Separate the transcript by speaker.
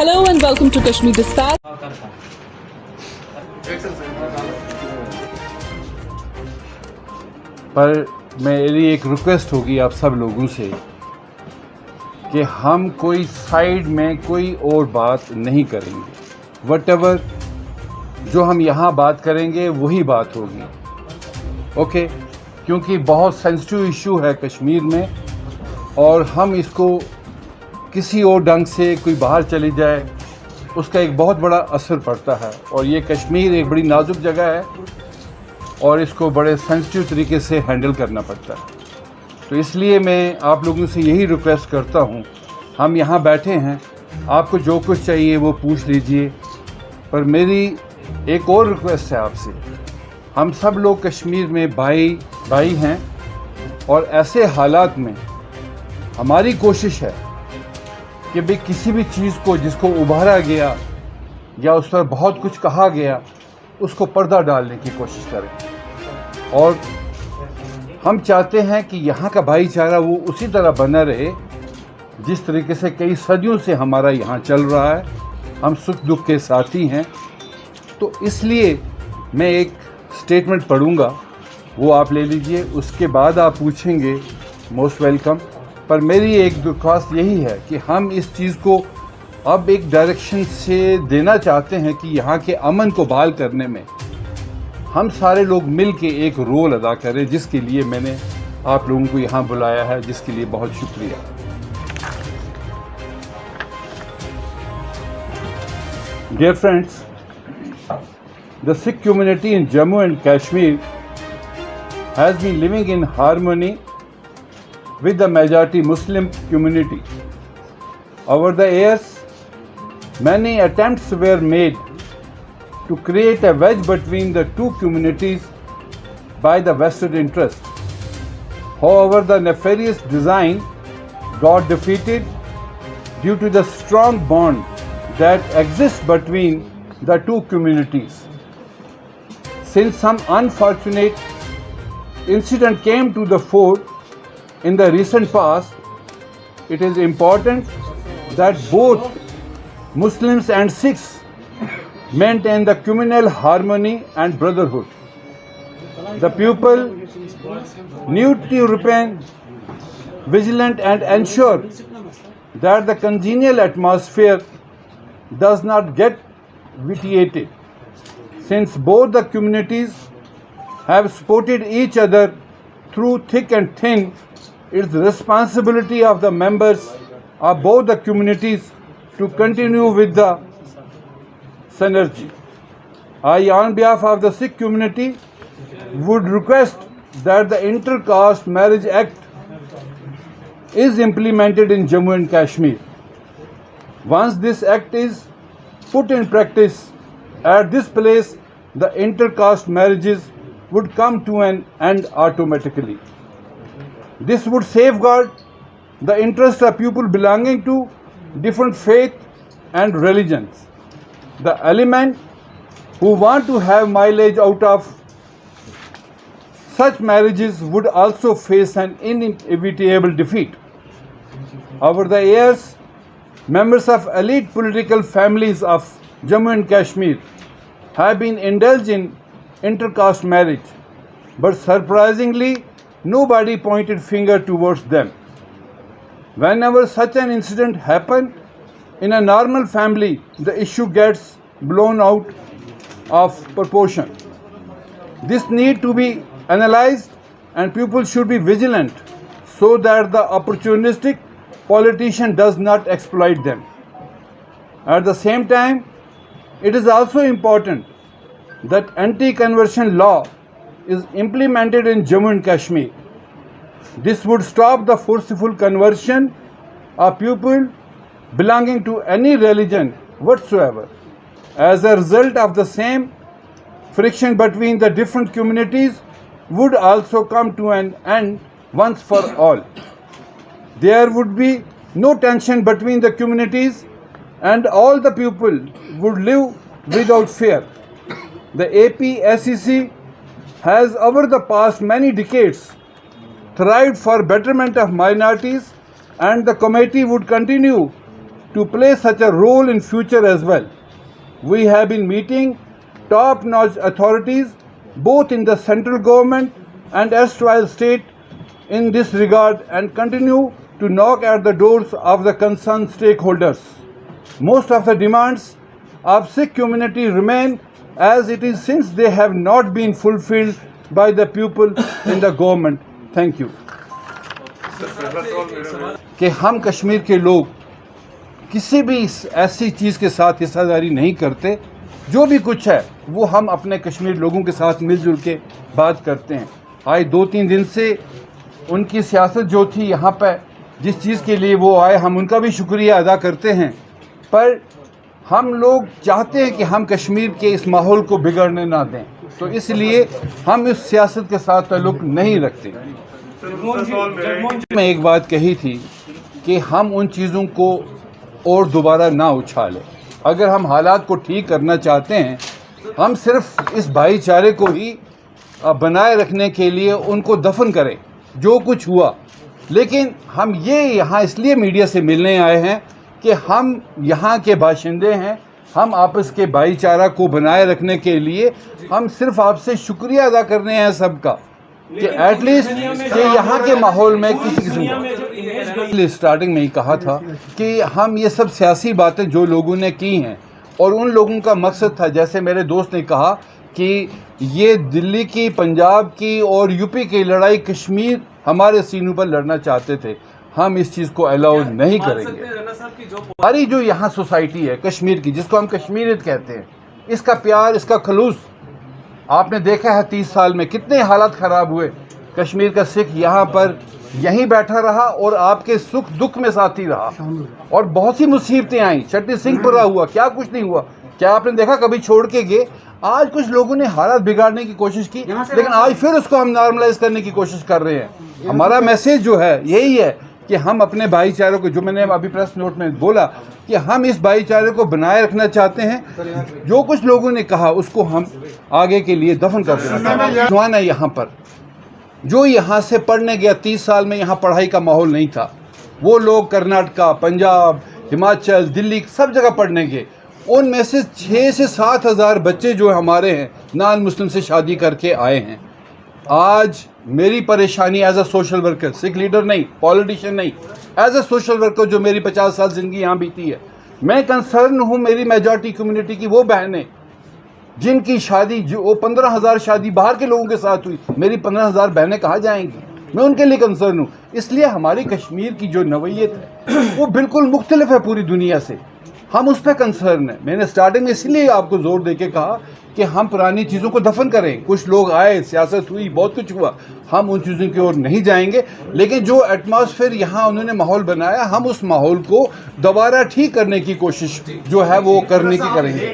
Speaker 1: Hello and welcome to Kashmir Dispatch.
Speaker 2: پر میری ایک request ہوگی آپ سب لوگوں سے کہ ہم کوئی سائیڈ میں کوئی اور بات نہیں کریں گے. وٹ ایور جو ہم یہاں بات کریں گے وہی بات ہوگی. اوکے کیونکہ بہت سینسٹیو ایشو ہے کشمیر میں اور ہم اس کو کسی اور ڈھنگ سے کوئی باہر چلی جائے اس کا ایک بہت بڑا اثر پڑتا ہے. اور یہ کشمیر ایک بڑی نازک جگہ ہے اور اس کو بڑے سینسٹیو طریقے سے ہینڈل کرنا پڑتا ہے. تو اس لیے میں آپ لوگوں سے یہی ریکویسٹ کرتا ہوں, ہم یہاں بیٹھے ہیں, آپ کو جو کچھ چاہیے وہ پوچھ لیجئے, پر میری ایک اور ریکویسٹ ہے آپ سے. ہم سب لوگ کشمیر میں بھائی ہیں اور ایسے حالات میں ہماری کوشش ہے کہ بھی کسی بھی چیز کو جس کو ابھارا گیا یا اس پر بہت کچھ کہا گیا اس کو پردہ ڈالنے کی کوشش کریں. اور ہم چاہتے ہیں کہ یہاں کا بھائی چارہ وہ اسی طرح بنا رہے جس طریقے سے کئی صدیوں سے ہمارا یہاں چل رہا ہے. ہم سکھ دکھ کے ساتھی ہیں. تو اس لیے میں ایک اسٹیٹمنٹ پڑھوں گا, وہ آپ لے لیجئے, اس کے بعد آپ پوچھیں گے, موسٹ ویلکم. پر میری ایک درخواست یہی ہے کہ ہم اس چیز کو اب ایک ڈائریکشن سے دینا چاہتے ہیں کہ یہاں کے امن کو بحال کرنے میں ہم سارے لوگ مل کے ایک رول ادا کریں, جس کے لیے میں نے آپ لوگوں کو یہاں بلایا ہے, جس کے لیے بہت شکریہ. Dear friends, the Sikh community in Jammu and Kashmir has been living in harmony with the majority Muslim community. Over the years, many attempts were made to create a wedge between the two communities by the vested interest. However, the nefarious design got defeated due to the strong bond that exists between the two communities. Since some unfortunate incident came to the fore in the recent past, it is important that both Muslims and Sikhs maintain the communal harmony and brotherhood. The people need to remain vigilant and ensure that the congenial atmosphere does not get vitiated. Since both the communities have supported each other through thick and thin, it is the responsibility of the members of both the communities to continue with the synergy. I, on behalf of the Sikh community, would request that the Inter-Caste Marriage Act is implemented in Jammu and Kashmir. Once this act is put in practice, at this place the inter-caste marriages would come to an end automatically. This would safeguard the interests of people belonging to different faith and religions. The element who want to have mileage out of such marriages would also face an inevitable defeat. Over the years, members of elite political families of Jammu and Kashmir have been indulged in inter-caste marriage, but surprisingly, nobody pointed finger towards them. Whenever such an incident happens in a normal family, the issue gets blown out of proportion. This needs to be analyzed and people should be vigilant so that the opportunistic politician does not exploit them. At the same time, it is also important that anti-conversion law is implemented in Jammu and Kashmir. This would stop the forceful conversion of people belonging to any religion whatsoever. As a result of the same, friction between the different communities would also come to an end once for all. There would be no tension between the communities and all the people would live without fear. The APSEC has over the past many decades thrived for betterment of minorities, and the committee would continue to play such a role in future as well. We have been meeting top-notch authorities both in the central government and erstwhile state in this regard and continue to knock at the doors of the concerned stakeholders. Most of the demands of Sikh community remain as it is since they have not been fulfilled by the people in the government. Thank you. کہ ہم کشمیر کے لوگ کسی بھی ایسی چیز کے ساتھ حصہ داری نہیں کرتے، جو بھی کچھ ہے وہ ہم اپنے کشمیر لوگوں کے ساتھ مل جل کے بات کرتے ہیں. آج 2-3 دن سے ان کی سیاست جو تھی یہاں پہ جس چیز کے لیے وہ آئے ہم ان کا بھی شکریہ ادا کرتے ہیں، پر ہم لوگ چاہتے ہیں کہ ہم کشمیر کے اس ماحول کو بگڑنے نہ دیں، تو اس لیے ہم اس سیاست کے ساتھ تعلق نہیں رکھتے. میں ایک بات کہی تھی کہ ہم ان چیزوں کو اور دوبارہ نہ اچھالیں. اگر ہم حالات کو ٹھیک کرنا چاہتے ہیں، ہم صرف اس بھائی چارے کو ہی بنائے رکھنے کے لیے ان کو دفن کریں جو کچھ ہوا. لیکن ہم یہاں اس لیے میڈیا سے ملنے آئے ہیں کہ ہم یہاں کے باشندے ہیں، ہم آپس کے بھائی چارہ کو بنائے رکھنے کے لیے ہم صرف آپ سے شکریہ ادا کرنے ہیں سب کا کہ ایٹ لیسٹ کہ یہاں کے ماحول میں کسی قسم کا اسٹارٹنگ میں ہی کہا تھا کہ ہم یہ سب سیاسی باتیں جو لوگوں نے کی ہیں اور ان لوگوں کا مقصد تھا، جیسے میرے دوست نے کہا کہ یہ دلی کی، پنجاب کی اور یو پی کی لڑائی کشمیر ہمارے سینوں پر لڑنا چاہتے تھے. ہم اس چیز کو الاؤ نہیں کریں گے. ہماری جو یہاں سوسائٹی ہے کشمیر کی، جس کو ہم کشمیریت کہتے ہیں، اس کا پیار، اس کا خلوص آپ نے دیکھا ہے 30 سال میں کتنے حالات خراب ہوئے. کشمیر کا سکھ یہاں پر یہیں بیٹھا رہا اور آپ کے سکھ دکھ میں ساتھی رہا اور بہت سی مصیبتیں آئیں. چٹی سنگھ پورا ہوا، کیا کچھ نہیں ہوا. کیا آپ نے دیکھا کبھی چھوڑ کے گئے؟ آج کچھ لوگوں نے حالات بگاڑنے کی کوشش کی، لیکن آج پھر اس کو ہم نارملائز کرنے کی کوشش کر رہے ہیں. ہمارا میسیج جو ہے یہی ہے کہ ہم اپنے بھائی چارے کو، جو میں نے ابھی پریس نوٹ میں بولا کہ ہم اس بھائی چارے کو بنائے رکھنا چاہتے ہیں. جو کچھ لوگوں نے کہا اس کو ہم آگے کے لیے دفن کر دینا. نوجوان ہے یہاں پر جو یہاں سے پڑھنے گیا، 30 سال میں یہاں پڑھائی کا ماحول نہیں تھا. وہ لوگ کرناٹکا، پنجاب، ہماچل، دلی سب جگہ پڑھنے گئے. ان میں سے 6 سے 7 ہزار بچے جو ہمارے ہیں نان مسلم سے شادی کر کے آئے ہیں. آج میری پریشانی as a social worker, Sikh leader نہیں، پولیٹیشین نہیں، ایز اے سوشل ورکر جو میری 50 سال زندگی یہاں بیتی ہے، میں کنسرن ہوں میری میجورٹی کمیونٹی کی وہ بہنیں جن کی شادی، جو 15,000 شادی باہر کے لوگوں کے ساتھ ہوئی. میری 15,000 بہنیں کہاں جائیں گی؟ میں ان کے لیے کنسرن ہوں. اس لیے ہماری کشمیر کی جو نوعیت ہے وہ بالکل مختلف ہے پوری دنیا سے. ہم اس پہ کنسرن ہیں. میں نے سٹارٹنگ میں اس لیے آپ کو زور دے کے کہا کہ ہم پرانی چیزوں کو دفن کریں. کچھ لوگ آئے، سیاست ہوئی، بہت کچھ ہوا، ہم ان چیزوں کی اور نہیں جائیں گے. لیکن جو ایٹماسفیئر یہاں انہوں نے ماحول بنایا، ہم اس ماحول کو دوبارہ ٹھیک کرنے کی کوشش جو ہے وہ کرنے کی کریں گے.